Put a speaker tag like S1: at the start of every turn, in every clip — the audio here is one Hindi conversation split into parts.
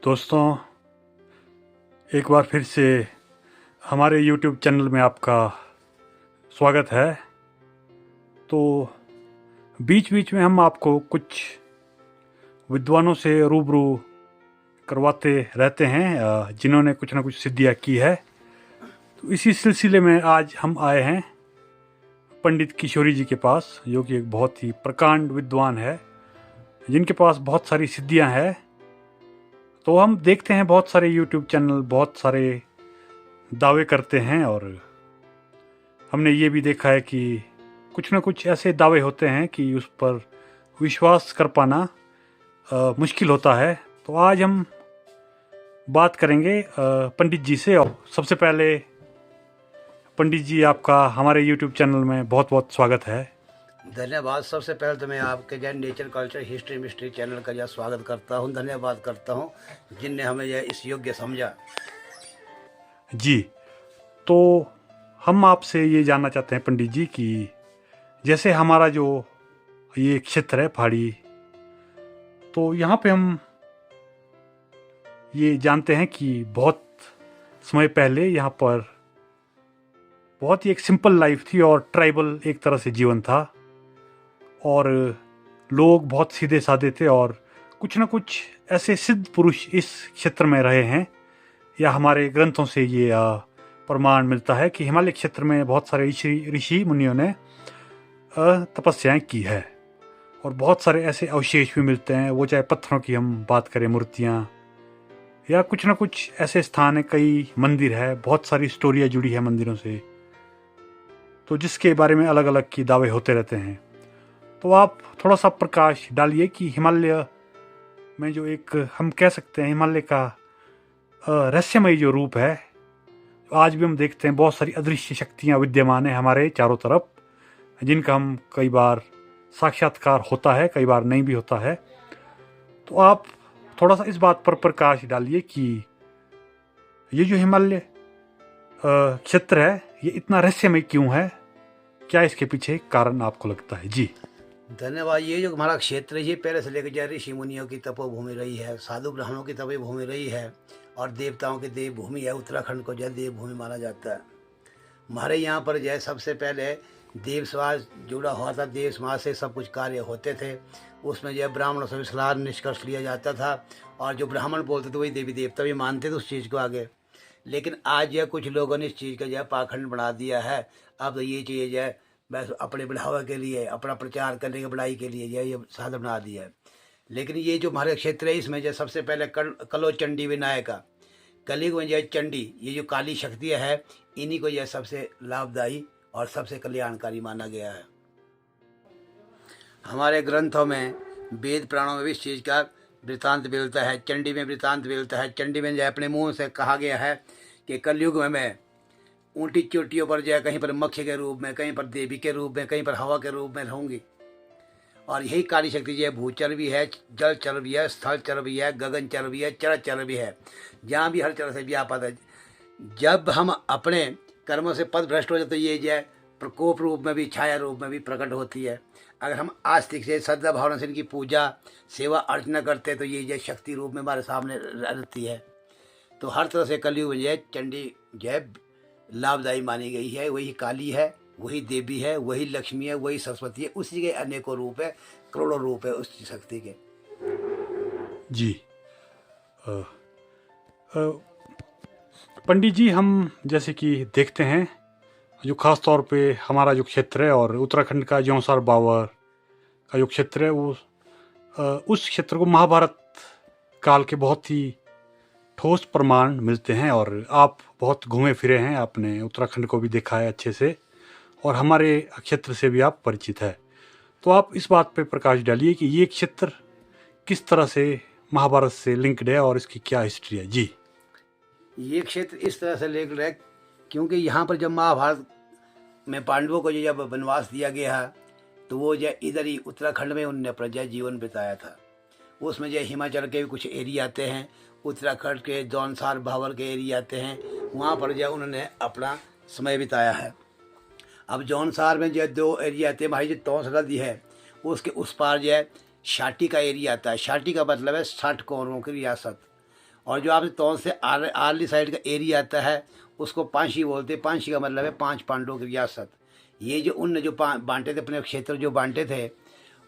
S1: दोस्तों, एक बार फिर से हमारे YouTube चैनल में आपका स्वागत है। तो बीच बीच में हम आपको कुछ विद्वानों से रूबरू करवाते रहते हैं जिन्होंने कुछ ना कुछ सिद्धियाँ की है। तो इसी सिलसिले में आज हम आए हैं पंडित किशोरी जी के पास, जो कि एक बहुत ही प्रकांड विद्वान है, जिनके पास बहुत सारी सिद्धियाँ हैं। तो हम देखते हैं बहुत सारे YouTube चैनल बहुत सारे दावे करते हैं, और हमने ये भी देखा है कि कुछ ना कुछ ऐसे दावे होते हैं कि उस पर विश्वास कर पाना मुश्किल होता है। तो आज हम बात करेंगे पंडित जी से। और सबसे पहले पंडित जी, आपका हमारे YouTube चैनल में बहुत बहुत स्वागत है।
S2: धन्यवाद। सबसे पहले तो मैं आपके जो nature culture history mystery channel का जो स्वागत करता हूं, धन्यवाद करता हूं जिनने हमें यह इस योग्य समझा।
S1: जी, तो हम आपसे ये जानना चाहते हैं पंडित जी कि जैसे हमारा जो ये क्षेत्र है पहाड़ी, तो यहाँ पे हम ये जानते हैं कि बहुत समय पहले यहाँ पर बहुत ही एक सिंपल लाइफ थी और ट्राइबल एक तरह से जीवन था, और लोग बहुत सीधे साधे थे, और कुछ ना कुछ ऐसे सिद्ध पुरुष इस क्षेत्र में रहे हैं, या हमारे ग्रंथों से ये प्रमाण मिलता है कि हिमालय क्षेत्र में बहुत सारे ऋषि मुनियों ने तपस्याएं की है। और बहुत सारे ऐसे अवशेष भी मिलते हैं, वो चाहे पत्थरों की हम बात करें, मूर्तियाँ, या कुछ ना कुछ ऐसे स्थान है, कई मंदिर है, बहुत सारी स्टोरियाँ जुड़ी है मंदिरों से, तो जिसके बारे में अलग अलग की दावे होते रहते हैं। तो आप थोड़ा सा प्रकाश डालिए कि हिमालय में जो एक हम कह सकते हैं हिमालय का रहस्यमयी जो रूप है, आज भी हम देखते हैं बहुत सारी अदृश्य शक्तियाँ विद्यमान है हमारे चारों तरफ, जिनका हम कई बार साक्षात्कार होता है, कई बार नहीं भी होता है। तो आप थोड़ा सा इस बात पर प्रकाश डालिए कि ये जो हिमालय क्षेत्र है ये इतना रहस्यमय क्यों है, क्या इसके पीछे कारण आपको लगता है? जी
S2: धन्यवाद। ये जो हमारा क्षेत्र है ये पहले से लेकर जो ऋषि मुनियों की तपोभूमि रही है, साधु ब्राह्मणों की तपोभूमि रही है, और देवताओं की देवभूमि है। उत्तराखंड को जो है देवभूमि माना जाता है। हमारे यहाँ पर जो है सबसे पहले देव समाज जुड़ा हुआ था। देव समाज से सब कुछ कार्य होते थे। उसमें जो है ब्राह्मणों से भी सलाह निष्कर्ष लिया जाता था, और जो ब्राह्मण बोलते थे वही देवी देवता भी मानते थे उस चीज़ को आगे। लेकिन आज जो है कुछ लोगों ने इस चीज़ का जो है पाखंड बना दिया है। अब तो ये चीज़ जो है बस अपने बढ़ावा के लिए, अपना प्रचार करने की बढ़ाई के लिए जो है ये साधन बना दिया है। लेकिन ये जो हमारे क्षेत्र है इसमें जो सबसे पहले कलो चंडी विनायका, कलियुग में जो है चंडी, ये जो काली शक्तियाँ है, इन्हीं को यह सबसे लाभदायी और सबसे कल्याणकारी माना गया है। हमारे ग्रंथों में, वेद पुराणों में भी इस चीज़ का वृत्तांत मिलता है। चंडी में वृत्तांत मिलता है। चंडी में जो अपने मुंह से कहा गया है कि कलयुग में मैं ऊँटी चोटियों पर जो है कहीं पर मक्खी के रूप में, कहीं पर देवी के रूप में, कहीं पर हवा के रूप में रहूँगी। और यही काली शक्ति जो है भूचर भी है, जल चर भी है, स्थल चर भी है, गगन चर भी है, चर चर भी है, जहाँ भी हर तरह से व्यापक है। जब हम अपने कर्मों से पद भ्रष्ट हो जाते तो ये जो है प्रकोप रूप में भी, छाया रूप में भी प्रकट होती है। अगर हम आस्तिक से श्रद्धा भावना से इनकी पूजा सेवा अर्चना करते तो ये जो शक्ति रूप में हमारे सामने रहती है। तो हर तरह से कलयुग में जो है चंडी जो है लाभदायी मानी गई है। वही काली है, वही देवी है, वही लक्ष्मी है, वही सरस्वती है। उसी के अनेकों रूप है, करोड़ों रूप है उस शक्ति के।
S1: जी पंडित जी, हम जैसे कि देखते हैं जो ख़ास तौर पे हमारा जो क्षेत्र है और उत्तराखंड का जौनसार बावर का जो क्षेत्र है, वो उस क्षेत्र को महाभारत काल के बहुत ही ठोस प्रमाण मिलते हैं। और आप बहुत घूमे फिरे हैं, आपने उत्तराखंड को भी देखा है अच्छे से, और हमारे क्षेत्र से भी आप परिचित है। तो आप इस बात पे प्रकाश डालिए कि ये क्षेत्र किस तरह से महाभारत से लिंक्ड है और इसकी क्या हिस्ट्री है? जी,
S2: ये क्षेत्र इस तरह से लिंक्ड है क्योंकि यहाँ पर जब महाभारत में पांडवों को जो जब वनवास दिया गया है तो वो जो इधर ही उत्तराखंड में उन्होंने अपना जो जीवन बिताया था। उसमें जो हिमाचल के भी कुछ एरिया आते हैं, उत्तराखंड के जौनसार भावर के एरिया आते हैं, वहाँ पर जो उन्होंने अपना समय बिताया है। अब जौनसार में जो 2 एरिया आते हैं। हमारी जो टोंस नदी है उसके उस पार जो है शाटी का एरिया आता है। शाटी का मतलब है 60 कौरवों की रियासत। और जो आपने तौन से आरली साइड का एरिया आता है उसको पांशी बोलते हैं। पांशी का मतलब है 5 पांडवों की रियासत। ये जो उनने जो बांटे थे अपने क्षेत्र जो बांटे थे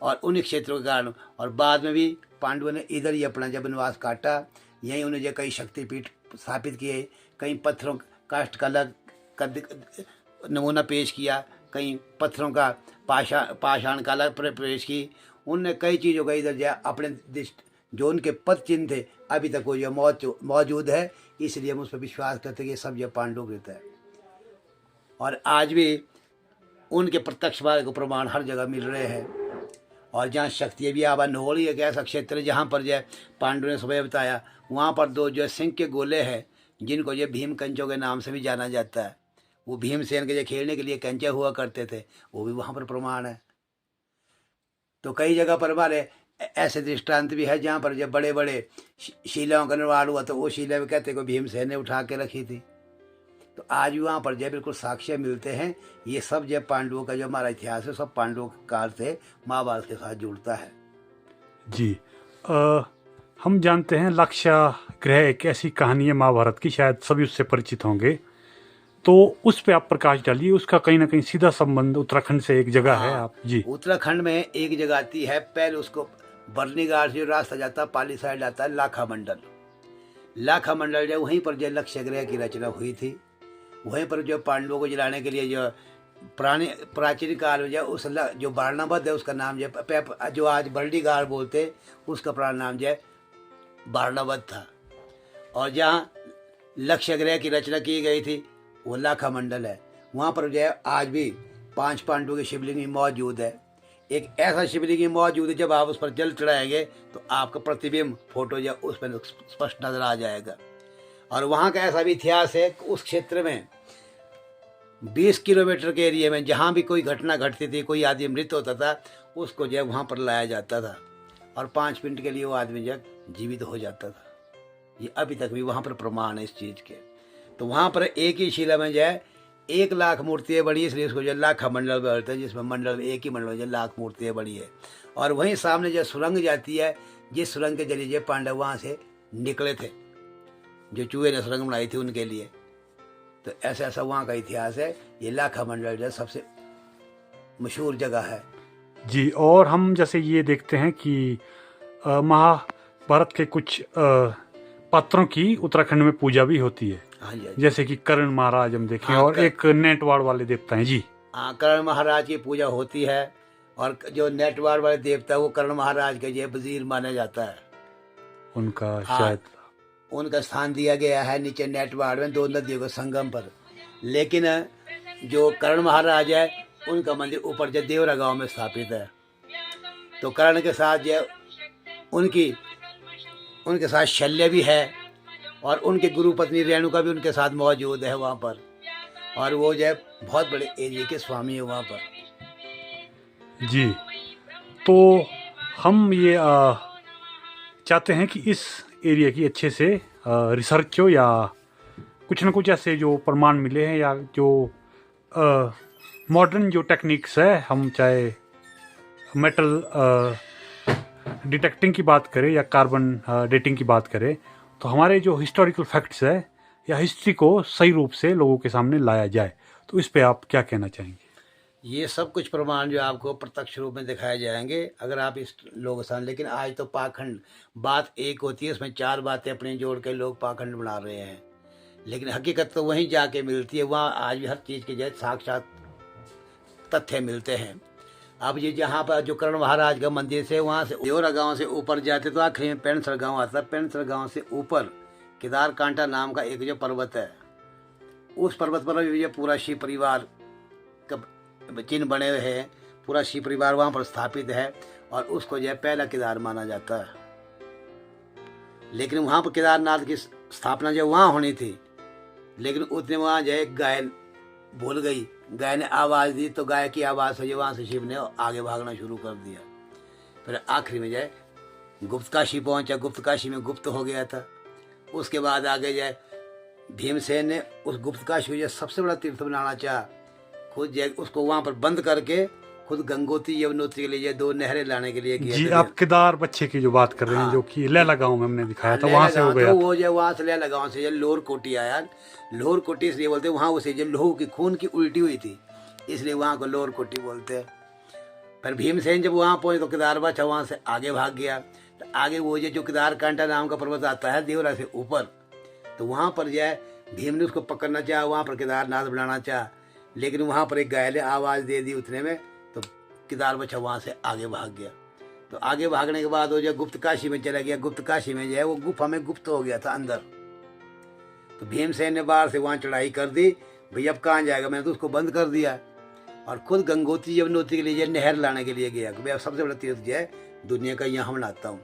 S2: और उन क्षेत्रों के कारण, और बाद में भी पांडवों ने इधर ही अपना जब वनवास काटा, यहीं उन्हें जो कई शक्तिपीठ स्थापित किए, कई पत्थरों काष्ठ कला का नमूना पेश किया, कई पत्थरों का पाषाण कला पेश की। उनने कई चीज़ों का इधर जो अपने जो उनके पद चिन्ह थे अभी तक वो जो मौजूद है, इसलिए हम उस पर विश्वास करते हैं कि सब जो पांडवकृत है। और आज भी उनके प्रत्यक्षवाद को प्रमाण हर जगह मिल रहे हैं। और जहाँ शक्ति भी आवा नोल ही एक ऐसा क्षेत्र है जहाँ पर जो पांडवों ने सुबह बताया, वहाँ पर 2 जो सिंह के गोले हैं जिनको जो भीम कंचों के नाम से भी जाना जाता है। वो भीमसेन के जो खेलने के लिए कंचे हुआ करते थे, वो भी वहाँ पर प्रमाण है। तो कई जगह पर हमारे ऐसे दृष्टांत भी है जहाँ पर जब बड़े बड़े शिलाओं का निर्माण हुआ तो वो शिला भी कहते को भीमसेन ने उठा के रखी थी। तो आज भी वहाँ पर जब बिल्कुल साक्ष्य मिलते हैं। ये सब जब पांडवों का जो हमारा इतिहास है सब पांडवों के काल से महाभारत के साथ जुड़ता है।
S1: जी हम जानते हैं लाक्षागृह एक ऐसी कहानी है महाभारत की, शायद सभी उससे परिचित होंगे, तो उस पे आप प्रकाश डालिए। उसका कहीं ना कहीं सीधा संबंध उत्तराखंड से एक जगह है। आप जी
S2: उत्तराखंड में एक जगह आती है, पहले उसको बर्नीघाट से जो रास्ता जाता है पाली साइड आता है लाखा मंडल। लाखा मंडल जो वहीं पर जो लक्ष्यगृह की रचना हुई थी, वहीं पर जो पांडवों को जलाने के लिए जो प्राचीन काल में जो उस जो बारणावध है उसका नाम जो आज बर्नीघाट बोलते उसका पुराना नाम जो बारणावध था। और जहाँ लक्ष्यगृह की रचना की गई थी वो लाखा मंडल है। वहाँ पर जो है आज भी 5 पांडवों की शिवलिंग मौजूद है। एक ऐसा शिवलिंग मौजूद है जब आप उस पर जल चढ़ाएंगे तो आपका प्रतिबिंब फोटो जो उस पर स्पष्ट नजर आ जाएगा। और वहाँ का ऐसा भी इतिहास है कि उस क्षेत्र में 20 किलोमीटर के एरिया में जहाँ भी कोई घटना घटती थी, कोई आदमी मृत होता था, उसको जो है वहाँ पर लाया जाता था और 5 मिनट के लिए वो आदमी जो जीवित हो जाता था। ये अभी तक भी वहाँ पर प्रमाण है इस चीज़ के। तो वहाँ पर एक ही शिला में जो है 1 लाख मूर्तियाँ बड़ी, इसलिए उसको जो लाखा मंडल बोलते हैं, जिसमें मंडल में एक ही मंडल में जो लाख मूर्तियाँ बड़ी है। और वहीं सामने जो सुरंग जाती है, जिस सुरंग के जरिए पांडव वहाँ से निकले थे, जो चूहे ने सुरंग बनाई थी उनके लिए। तो ऐसा ऐसा वहाँ का इतिहास है। ये लाखा मंडल जो सबसे मशहूर जगह है
S1: जी। और हम जैसे ये देखते हैं कि महाभारत के कुछ पात्रों की उत्तराखंड में पूजा भी होती है।
S2: हाँ जी,
S1: जैसे कि कर्ण महाराज हम देखें। और एक नेटवाड़ वाले देवता हैं जी।
S2: हाँ, कर्ण महाराज की पूजा होती है। और जो नेटवाड़ वाले देवता वो कर्ण महाराज के जो वजीर माना जाता है।
S1: उनका शायद
S2: उनका स्थान दिया गया है नीचे नेटवाड़ में 2 नदियों के संगम पर। लेकिन जो कर्ण महाराज है उनका मंदिर ऊपर जो देवरा गांव में स्थापित है। तो कर्ण के साथ जो उनके साथ शल्य भी है और उनके गुरु पत्नी रेणुका भी उनके साथ मौजूद है वहाँ पर। और वो जो है बहुत बड़े एरिया के स्वामी है वहाँ पर
S1: जी। तो हम ये चाहते हैं कि इस एरिया की अच्छे से रिसर्च हो या कुछ ना कुछ ऐसे जो प्रमाण मिले हैं या जो मॉडर्न जो टेक्निक्स है, हम चाहे मेटल डिटेक्टिंग की बात करें या कार्बन डेटिंग की बात करें, तो हमारे जो हिस्टोरिकल फैक्ट्स है या हिस्ट्री को सही रूप से लोगों के सामने लाया जाए। तो इस पे आप क्या कहना चाहेंगे?
S2: ये सब कुछ प्रमाण जो आपको प्रत्यक्ष रूप में दिखाए जाएंगे अगर आप इस लोगों के साथ। लेकिन आज तो पाखंड बात एक होती है, उसमें 4 बातें अपने जोड़ के लोग पाखंड बना रहे हैं। लेकिन हकीकत तो वहीं जाके मिलती है। वहाँ आज भी हर चीज़ के जैसे साक्षात तथ्य मिलते हैं। अब ये जहाँ पर जो कर्ण महाराज का मंदिर से वहाँ से देवरा गांव से ऊपर जाते तो आखिरी में पेंसर गांव आता है। पेंसर गांव से ऊपर केदार कांटा नाम का एक जो पर्वत है, उस पर्वत पर भी पूरा शिव परिवार का चिन्ह बने हुए हैं। पूरा शिव परिवार वहाँ पर स्थापित है और उसको जो है पहला केदार माना जाता है। लेकिन वहाँ पर केदारनाथ की स्थापना जो वहाँ होनी थी, लेकिन उतने वहाँ जो है गाय भूल गई। गाय ने आवाज़ दी तो गाय की आवाज़ से जो वहाँ से शिव ने आगे भागना शुरू कर दिया। फिर आखिरी में जाए गुप्तकाशी पहुँचा। गुप्तकाशी में गुप्त हो गया था। उसके बाद आगे जाए भीमसेन ने उस गुप्तकाशी को जो सबसे बड़ा तीर्थ बनाना चाहा, खुद जो उसको वहाँ पर बंद करके खुद गंगोत्री यमुनोत्री के लिए दो नहरें लाने के लिए किया
S1: जी
S2: था।
S1: आप केदार बच्चे की जो बात कर रहे हैं,
S2: हाँ।
S1: जो कि लैला गांव में हमने दिखाया था,
S2: लैला
S1: वहां से हो
S2: गाँव
S1: गया
S2: तो
S1: था।
S2: वो जो वहाँ से लैला गाँव से जो लोहर कोटी आया, लोहर कोटी इसलिए बोलते हैं, वहाँ उसे जो लोहू की खून की उल्टी हुई थी इसलिए वहाँ को लोहर कोटी बोलते हैं। पर भीमसेन जब वहाँ पहुँचे तो केदार बच्चा वहाँ से आगे भाग गया। तो आगे वो जो केदार कांटा नाम का पर्वत आता है देवरा से ऊपर, तो वहाँ पर जो है भीम ने उसको पकड़ना चाहा, वहाँ पर केदारनाथ बनाना चाहा, लेकिन वहाँ पर एक गाय ने आवाज़ दे दी उतने में, तो केदार बच्चा वहाँ से आगे भाग गया। तो आगे भागने के बाद वो जो गुप्त काशी में चला गया, गुप्त काशी में जो है वो गुफा में गुप्त हो गया था अंदर। तो भीमसेन ने बाहर से वहाँ चढ़ाई कर दी, भैया अब कहाँ जाएगा, मैंने तो उसको बंद कर दिया। और खुद गंगोत्री यमुनोत्री के लिए नहर लाने के लिए गया कि भाई सबसे बड़ा तीर्थ जो है दुनिया का यहाँ बनाता हूँ।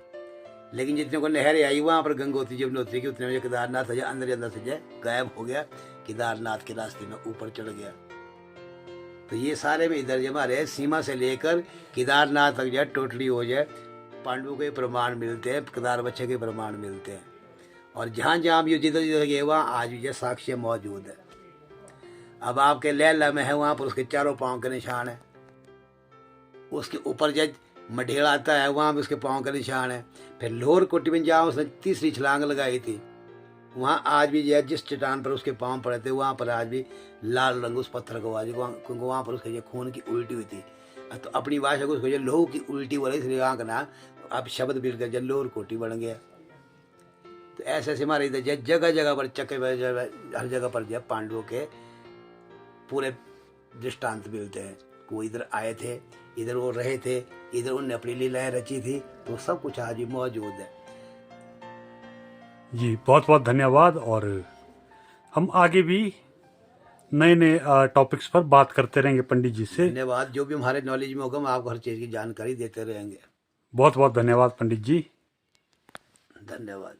S2: लेकिन जितने को नहरें आई वहाँ पर गंगोत्री यमुनोत्री की, उतने में केदारनाथ जो अंदर अंदर से जो गायब हो गया, केदारनाथ के रास्ते में ऊपर चढ़ गया। तो ये सारे में इधर जो हमारे सीमा से लेकर केदारनाथ तक जो है टोटली हो जाए पांडवों के प्रमाण मिलते हैं, केदार बच्चे के प्रमाण मिलते हैं। और जहाँ जहाँ भी जिधर जिधर गए वहाँ आज भी जो साक्ष्य मौजूद है। अब आपके लैला में है, वहाँ पर उसके चारों पाँव के निशान है। उसके ऊपर जो मढेड़ा आता है वहाँ भी उसके पाँव के निशान है। फिर लोहर कोटी में जहाँ उसने तीसरी छलांग लगाई थी वहाँ आज भी जो है जिस चट्टान पर उसके पाँव पड़े थे वहाँ पर आज भी लाल रंग उस पत्थर को आज क्योंकि वहाँ पर उसके जो खून की उल्टी हुई थी। तो अपनी भाषा को उसको जो लोहू की उल्टी बोले इसलिए वहाँ का नाम अब शब्द मिल कर लोहर कोटी बन गया। तो ऐसे ऐसे हमारे इधर जगह जगह पर चक्के हर जगह पर जो पांडवों के पूरे दृष्टांत मिलते हैं। वो इधर आए थे, इधर वो रहे थे, इधर उनने अपनी लीलाएं रची थी, तो सब कुछ आज भी मौजूद है।
S1: जी बहुत बहुत धन्यवाद। और हम आगे भी नए नए टॉपिक्स पर बात करते रहेंगे पंडित जी से।
S2: धन्यवाद। जो भी हमारे नॉलेज में होगा हम आपको हर चीज़ की जानकारी देते रहेंगे।
S1: बहुत बहुत धन्यवाद पंडित जी।
S2: धन्यवाद।